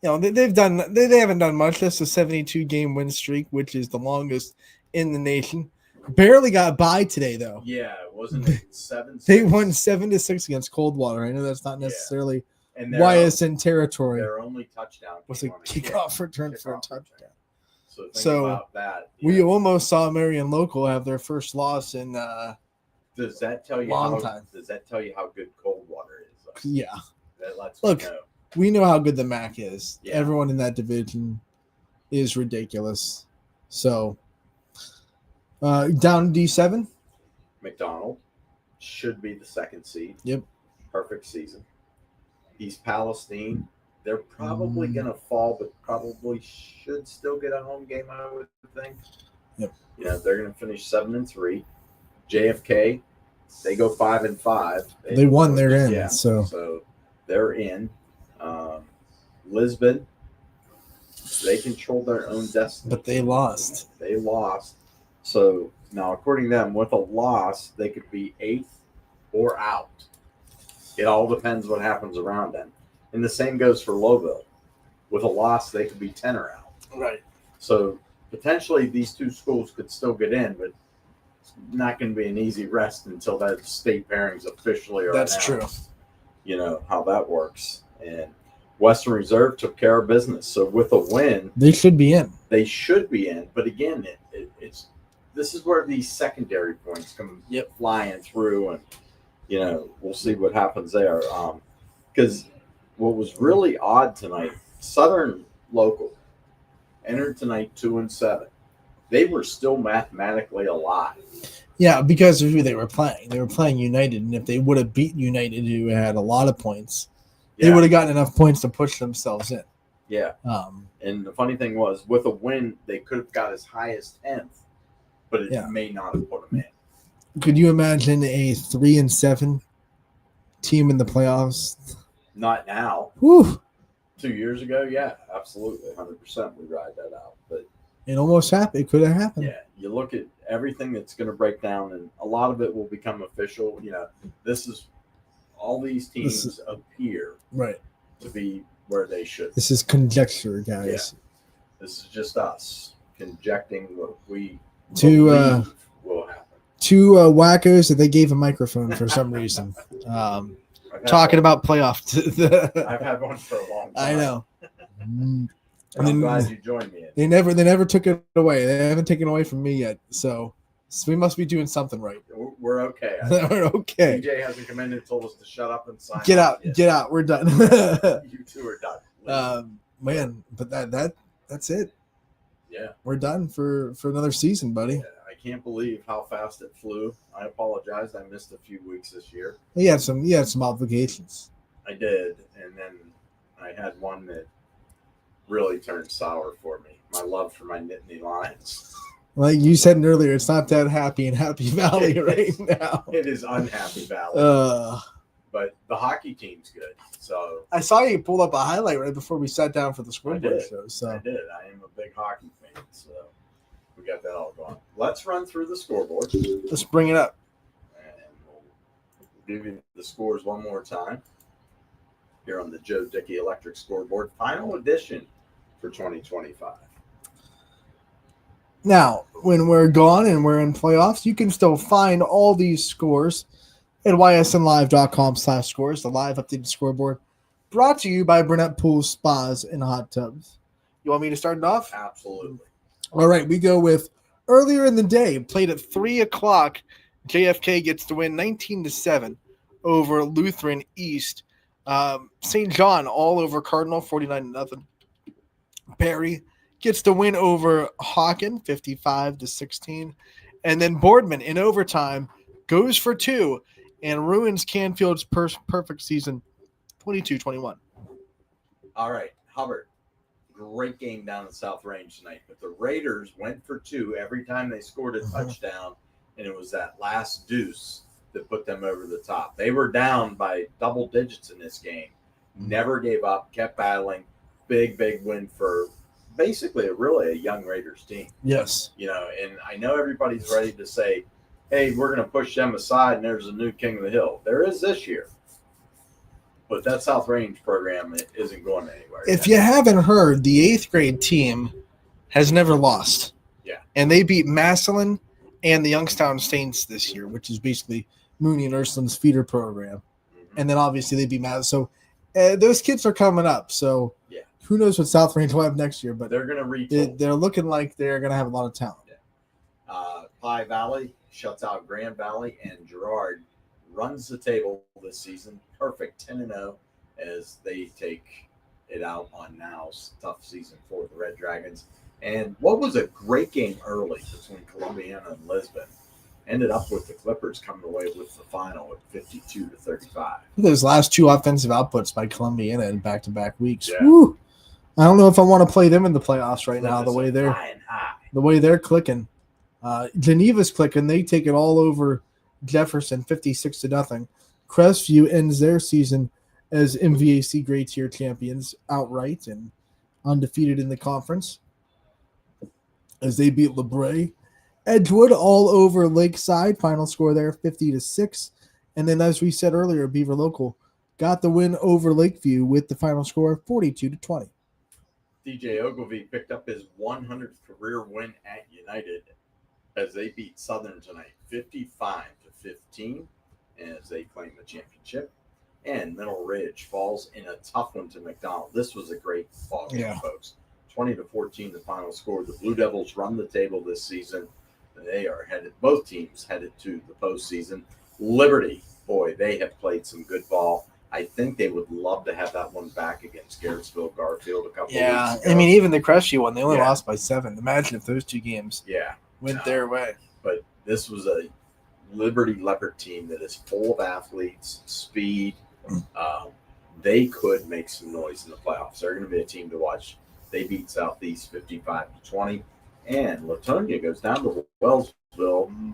they haven't done much. That's a 72-game win streak, which is the longest in the nation. Barely got by today, though. yeah, wasn't it 7-6? They won 7-6 against Coldwater. I know that's not necessarily and YSN territory. Their only touchdown was a kickoff return for a touchdown. So about that. We almost saw Marion Local have their first loss in does that tell you long how, time. Does that tell you how good Coldwater is? Yeah. That lets Look, me know. we know how good the MAC is. Yeah. Everyone in that division is ridiculous. So, down D7. McDonald should be the second seed. Yep. Perfect season. East Palestine, they're probably going to fall, but probably should still get a home game, I would think. Yep. They're going to finish 7-3. JFK, they go 5-5. They won. They're in. Yeah. So they're in. Lisbon, they control their own destiny. But they lost. They lost. So now, according to them, with a loss, they could be 8th or out. It all depends what happens around them. And the same goes for Lowville. With a loss, they could be 10 or out. Right. So potentially these 2 schools could still get in, but it's not going to be an easy rest until that state pairings officially are That's announced. True. How that works. And Western Reserve took care of business. So with a win, they should be in. They should be in. But again, this is where these secondary points come flying through, and we'll see what happens there. Because what was really odd tonight, Southern Local entered tonight 2-7. They were still mathematically alive. Yeah, because of who they were playing. They were playing United, and if they would have beaten United, who had a lot of points, they would have gotten enough points to push themselves in. Yeah. And the funny thing was, with a win, they could have got as high as 10th, but it may not have put them in. Could you imagine a 3-7 team in the playoffs? Not now. Whew. 2 years ago, yeah, absolutely, 100%. We ride that out, but It almost happened. It could have happened. yeah, you look at everything that's going to break down, and a lot of it will become official. This is all these teams appear Right. to be where they should. This is conjecture, guys. This is just us conjecting what we Two believe will happen. wackos that they gave a microphone for some reason. Talking about playoff. I've had one for a long time. I know. And I'm glad you joined me. They never took it away. They haven't taken it away from me yet. So we must be doing something right. We're okay. We're okay. DJ hasn't come in and told us to shut up and sign. Get off out. yet. Get out. We're done. You two are done. Man, but that's it. Yeah. We're done for another season, buddy. Yeah, I can't believe how fast it flew. I apologize. I missed a few weeks this year. You had some obligations. I did, and then I had one that really turned sour for me. My love for my Nittany Lions. Like you said earlier, it's not that happy in Happy Valley right now. It is unhappy valley. But the hockey team's good. So I saw you pull up a highlight right before we sat down for the I Scoreboard did. show. So I did. I am a big hockey fan. So we got that all going. Let's run through the scoreboard. let's bring it up. And we'll give you the scores one more time here on the Joe Dickey Electric Scoreboard, final edition for 2025. Now, when we're gone and we're in playoffs, you can still find all these scores at ysnlive.com/scores, the live updated scoreboard, brought to you by Burnett Pools, Spas, and Hot Tubs. You want me to start it off? Absolutely. All right, we go with earlier in the day, played at 3 o'clock. JFK gets to win 19-7 over Lutheran East. St. John all over Cardinal, 49-0. Perry gets the win over Hawken, 55-16. And then Boardman in overtime goes for 2 and ruins Canfield's perfect season, 22-21. All right, Hubbard. Great game down in South Range tonight. But the Raiders went for 2 every time they scored a touchdown, and it was that last deuce that put them over the top. They were down by double digits in this game. Never gave up, kept battling. Big win for basically a young Raiders team. Yes. And I know everybody's ready to say, hey, we're going to push them aside and there's a new king of the hill. There is this year. But that South Range program isn't going anywhere. If you haven't heard, the 8th grade team has never lost. Yeah. And they beat Massillon and the Youngstown Saints this year, which is basically Mooney and Ursuline's feeder program. Mm-hmm. And then obviously they beat Massillon. So those kids are coming up. So yeah. Who knows what South Range will have next year, but they're going to retool. They're looking like they're going to have a lot of talent. Yeah. Pie Valley shuts out Grand Valley, and Girard runs the table this season. Perfect 10-0 as they take it out on Now's tough season for the Red Dragons. And what was a great game early between Columbiana and Lisbon ended up with the Clippers coming away with the final at 52-35. Those last 2 offensive outputs by Columbiana in back-to-back weeks. Yeah. Woo! I don't know if I want to play them in the playoffs right now. The way they're clicking, Geneva's clicking. They take it all over Jefferson, 56-0. Crestview ends their season as MVAC Grade Tier champions outright and undefeated in the conference as they beat LeBray. Edgewood all over Lakeside. Final score there, 50-6. And then, as we said earlier, Beaver Local got the win over Lakeview with the final score, 42-20. DJ Ogilvie picked up his 100th career win at United as they beat Southern tonight, 55-15, as they claim the championship. And Middle Ridge falls in a tough one to McDonald. This was a great ball game, folks. 20-14, the final score. The Blue Devils run the table this season. They are headed, both teams headed to the postseason. Liberty, boy, they have played some good ball. I think they would love to have that one back against Garrettsville Garfield a couple weeks ago. I mean, even the Crestview one, they only lost by 7. Imagine if those 2 games went their way. But this was a Liberty Leopard team that is full of athletes, speed. They could make some noise in the playoffs. They're going to be a team to watch. They beat Southeast 55-20. And Latonia goes down to Wellsville.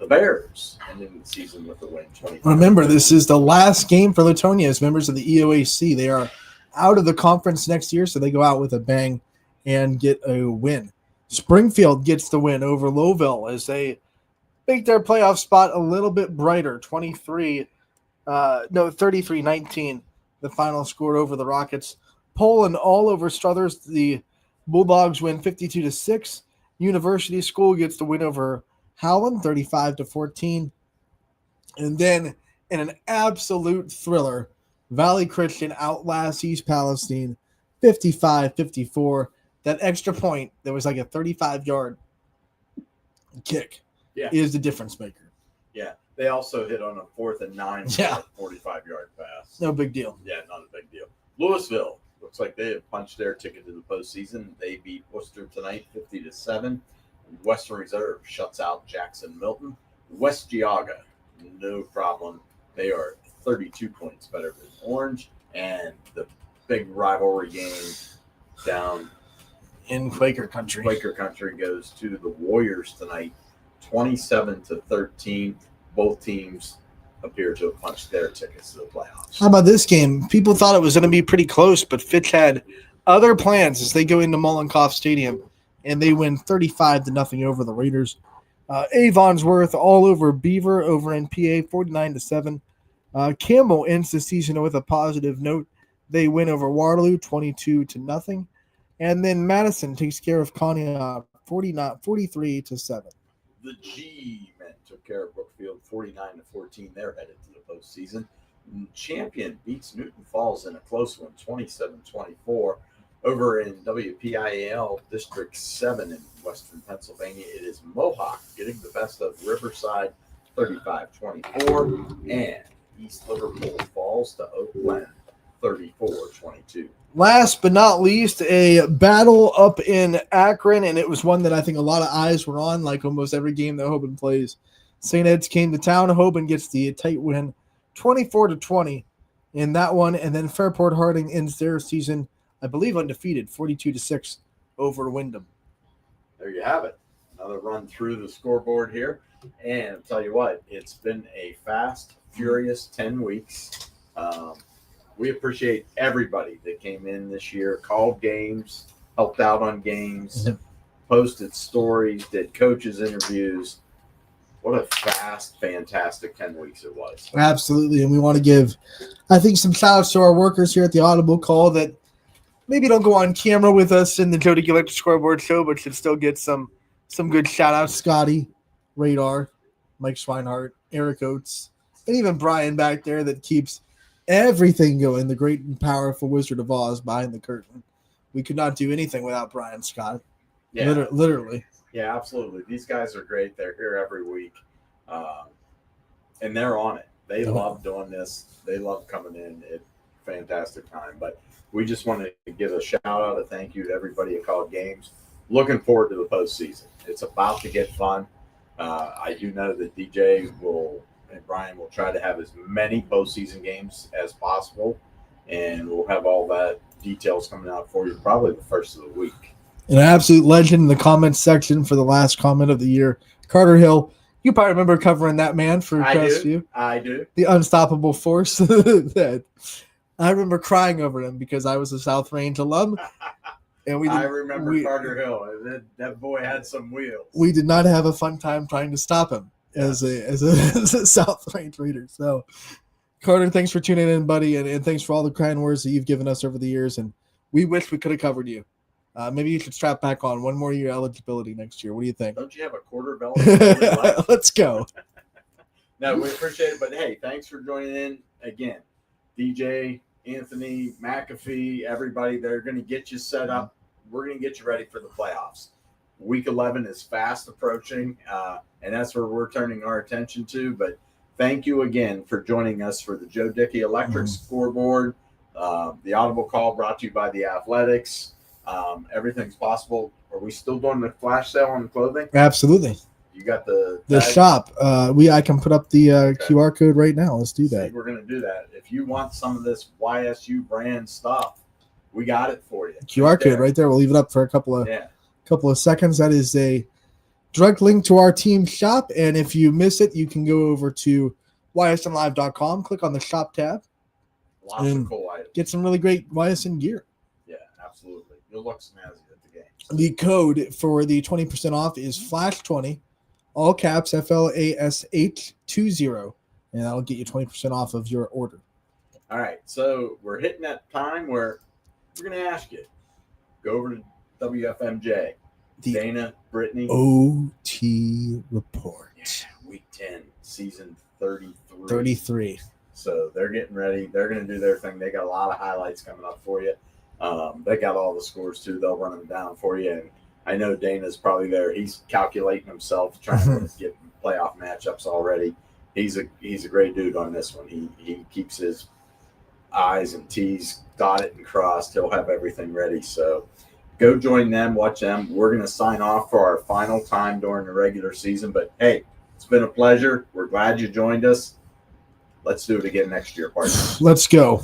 The Bears ending the season with a win, 20. Remember, this is the last game for Latonia as members of the EOAC. They are out of the conference next year, so they go out with a bang and get a win. Springfield gets the win over Lowville as they make their playoff spot a little bit brighter. 33-19, the final score over the Rockets. Poland all over Struthers. The Bulldogs win 52-6. University School gets the win over Howland, 35-14. And then in an absolute thriller, Valley Christian outlasts East Palestine 55-54. That extra point, that was like a 35-yard kick, is the difference maker. Yeah. They also hit on a 4th and 9 for a 45-yard pass. No big deal. Yeah, not a big deal. Louisville looks like they have punched their ticket to the postseason. They beat Worcester tonight 50-7. Western Reserve shuts out Jackson Milton. West Geauga, no problem. They are 32 points better than Orange. And the big rivalry game down in Quaker Country. Quaker Country goes to the Warriors tonight, 27-13. Both teams appear to have punched their tickets to the playoffs. How about this game? People thought it was going to be pretty close, but Fitch had other plans as they go into Mollenkopf Stadium, and they win 35-0 over the Raiders. Avonsworth all over Beaver over NPA, 49-7. Campbell ends the season with a positive note. They win over Waterloo, 22-0. And then Madison takes care of Conneaut, 43-7. The G men took care of Brookfield, 49-14. They're headed to the postseason. Champion beats Newton Falls in a close one, 27-24. Over in WPIAL District 7 in Western Pennsylvania, it is Mohawk getting the best of Riverside, 35-24. And East Liverpool falls to Oak Glen, 34-22. Last but not least, a battle up in Akron, and it was one that I think a lot of eyes were on, like almost every game that Hoban plays. St. Ed's came to town. Hoban gets the tight win, 24-20 in that one, and then Fairport Harding ends their season, I believe, undefeated, 42-6 over Wyndham. There you have it. Another run through the scoreboard here. And I'll tell you what, it's been a fast, furious 10 weeks. We appreciate everybody that came in this year, called games, helped out on games, posted stories, did coaches' interviews. What a fast, fantastic 10 weeks it was. Absolutely. And we want to give, I think, some shout-outs to our workers here at the Audible Call that maybe don't go on camera with us in the Joe Dickey Electric Scoreboard show, but should still get some good shout-outs. Scotty, Radar, Mike Schweinhart, Eric Oates, and even Brian back there that keeps everything going, the great and powerful Wizard of Oz behind the curtain. We could not do anything without Brian Scott. Yeah. Literally. Yeah, absolutely. These guys are great. They're here every week. And they're on it. They love doing this. They love coming in. It's a fantastic time. But we just wanted to give a shout out, a thank you to everybody who called games. Looking forward to the postseason. It's about to get fun. I do know that DJ and Brian will try to have as many postseason games as possible, and we'll have all that details coming out for you probably the first of the week. An absolute legend in the comments section for the last comment of the year, Carter Hill. You probably remember covering that man for Crestview. I do. The unstoppable force. That I remember crying over him because I was a South Range alum. And I remember Carter Hill. That boy had some wheels. We did not have a fun time trying to stop him as a South Range reader. So, Carter, thanks for tuning in, buddy, and thanks for all the kind words that you've given us over the years. And we wish we could have covered you. Maybe you should strap back on one more year eligibility next year. What do you think? Don't you have a quarter belt? Let's go. No, we appreciate it. But, hey, thanks for joining in again. DJ, Anthony, McAfee, everybody, they're going to get you set up. We're going to get you ready for the playoffs. Week 11 is fast approaching, and that's where we're turning our attention to. But thank you again for joining us for the Joe Dickey Electric Scoreboard. The Audible Call brought to you by the Athletics. Everything's possible. Are we still doing the flash sale on clothing? Absolutely. You got the shop. I can put up the QR code right now. Let's do that. We're going to do that. If you want some of this YSU brand stuff, we got it for you. QR code right there. We'll leave it up for a couple of seconds. That is a direct link to our team shop. And if you miss it, you can go over to ysnlive.com, click on the shop tab. Lots of cool items. get some really great YSN gear. Yeah, absolutely. You'll look snazzy at the game. The code for the 20% off is FLASH20, all caps FLASH20, and that'll get you 20% off of your order. All right, so we're hitting that time where we're going to ask you, go over to WFMJ, The Dana, Brittany. OT report. Yeah, week 10, season 33. 33. So they're getting ready. They're going to do their thing. They got a lot of highlights coming up for you. They got all the scores, too. They'll run them down for you. And I know Dana's probably there. He's calculating himself, trying to get playoff matchups already. He's a great dude on this one. He keeps his I's and T's dotted and crossed. He'll have everything ready. So go join them, watch them. We're going to sign off for our final time during the regular season. But, hey, it's been a pleasure. We're glad you joined us. Let's do it again next year, partner. Let's go.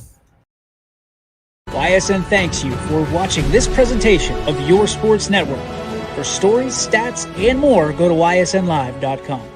YSN thanks you for watching this presentation of your sports network. For stories, stats, and more, go to ysnlive.com.